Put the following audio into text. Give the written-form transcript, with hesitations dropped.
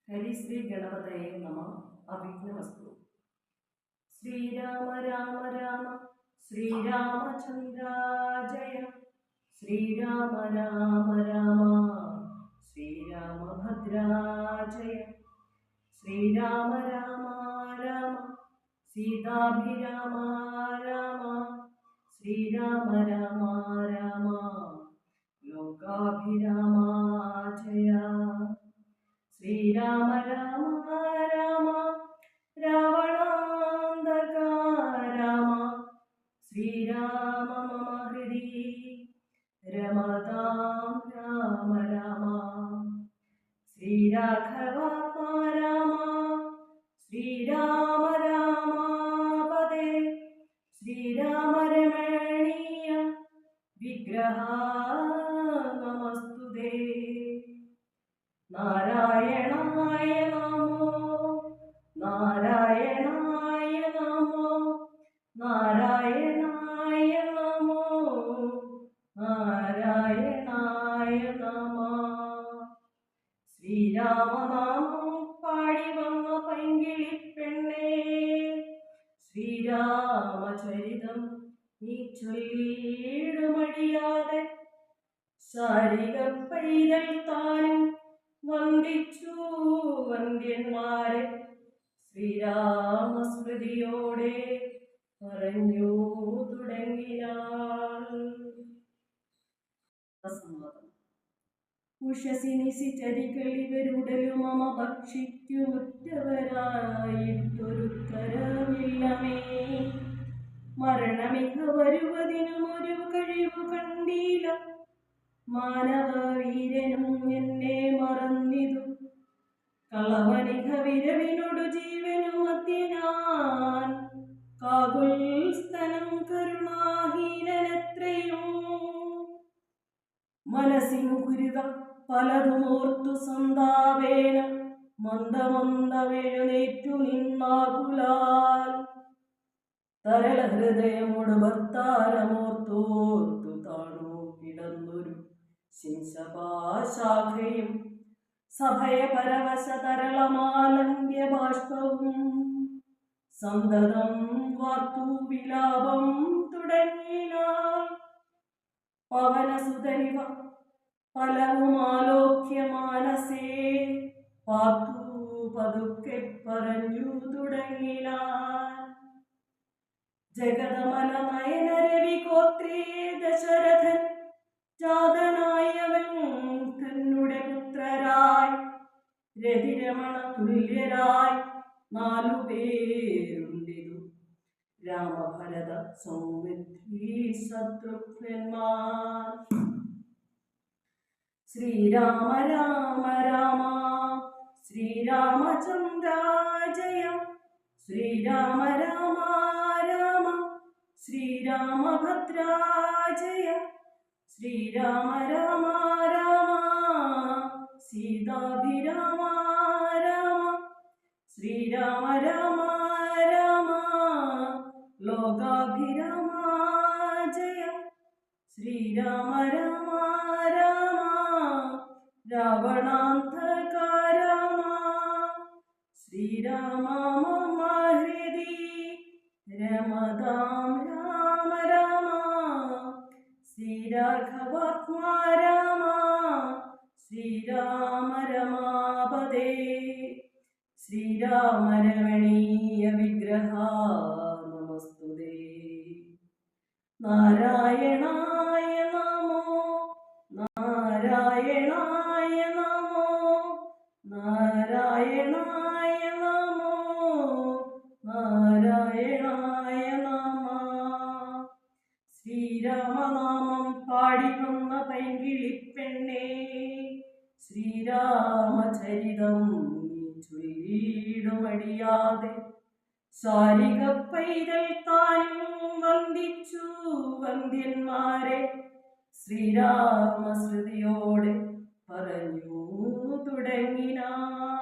ഹരിശ്രീ ഗണപതയെ നമ. അവിഘ്നമസ്തു. ശ്രീരാമ രാമ രാമ ശ്രീരാമചന്ദ്ര ജയ. ശ്രീരാമ രാമ രാമ ശ്രീരാമഭദ്ര ജയ. ശ്രീരാമ രാമ രാമ സീതാഭിരാമ രാമ. ശ്രീരാമ രാമ രാമ ലോകാഭിരാമ ജയ. ശ്രീരാമ രാമ രാമ രാവണാന്തക രാമ. ശ്രീരാമ മമ ഹൃദി രമതാം രാമ രാമ. ശ്രീരാഘവാത്മാ രാമ ശ്രീരാമ രാമപദേ. ശ്രീരാമ രമണീയ വിഗ്രഹ നമസ്തുതേ. നാരായണായ നമോ നാരായണായ നമോ നാരായണായ നമോ നാരായണായ നമോ. ശ്രീരാമനാമം പാടി വന്ന പൈങ്കിളിപ്പെണ്ണേ, ശ്രീരാമചരിതം നീ ചൊല്ലിയിടുമടിയാതെ. ശാരിക പൈതൽ താനും വന്ദിച്ചു വന്ദ്യന്മാരെ, ശ്രീരാമസ്മൃതിയോടെ പറഞ്ഞു തുടങ്ങിനാൾ. ഉഷസി നിശിചരികൾ ഇവരുടലും മമ ഭക്ഷിക്കുമുറ്റവരായിട്ടൊരുത്തരമില്ലമേ. മരണമിക വരുവതിനും ഒരു കഴിവു കണ്ടീല. മാനവവീരനും എന്നെ മറന്നിതു. കളവനിക വിരവിനോടു ജീവനും മധ്യനാൻ. കാകുൽസ്തനം കരുണാഹീനനെത്രയും. മനസ്സിനു കുരുക പലതുമോർത്തു സന്താപേന മന്ദമന്ദമെഴുന്നേറ്റു നിന്നാകുലാൽ. തരള ഹൃദയമോട് ഭർത്താരമോർത്തോർത്തു താണു കിടന്നൊരു ശിംശപാശാഖയും. സഭയ പരവശ തരളമാലംബ്യ ബാഷ്പവും സന്തതം വാർത്തു വിലാപം തുടങ്ങിനാൾ. പവനസുതരിവ പലവുമാലോക്യ മാനസേ പാർത്തു പതുക്കെ പറഞ്ഞു തുടങ്ങിനാൾ. ജഗതമല നയന രവി ഗോത്രേ ദശരഥൻ ജാതനായവൻ തന്നുടെ പുത്രരായി. രതിരമണ തുല്യരായി 4 പേരുണ്ടിതു. രാമഭരത സൗമിത്രി ശത്രുഘ്നന്മാർ. ശ്രീരാമ രാമ രാമ ശ്രീരാമചന്ദ്ര ജയ. ശ്രീരാമ രാമ രാമ ശ്രീരാമഭദ്ര ജയ. ശ്രീരാമ രാമ രാമ സീതാഭിരാമ രാമ. ശ്രീരാമ രാമ രാമ ലോകാഭിരാമ ജയ. ശ്രീരാമ രാമ രാമ രാവണാന്തക രാമ. ശ്രീരാമ മമ ഹൃദി രമതാം രാമ രാമ. ശ്രീരാഘവാത്മാ രാമ ശ്രീരാമ രമാപദേ. ശ്രീരാമ രമണീയ വിഗ്രഹ നമസ്തുതേ. നാരായണായ നമോ നാരായണായ നമോ നാരായണായ നമോ നാരായണായ നമ. ശ്രീരാമനാമം പാടിവന്ന പൈങ്കിളിപ്പെണ്ണേ, ശ്രീരാമചരിതം നീ ചൊല്ലിയിടുമടിയാതെ. ശാരിക പൈതൽ താനും വന്ദിച്ചു വന്ദ്യന്മാരെ, ശ്രീരാമസ്മൃതിയോടെ പറഞ്ഞു തുടങ്ങിനാൾ.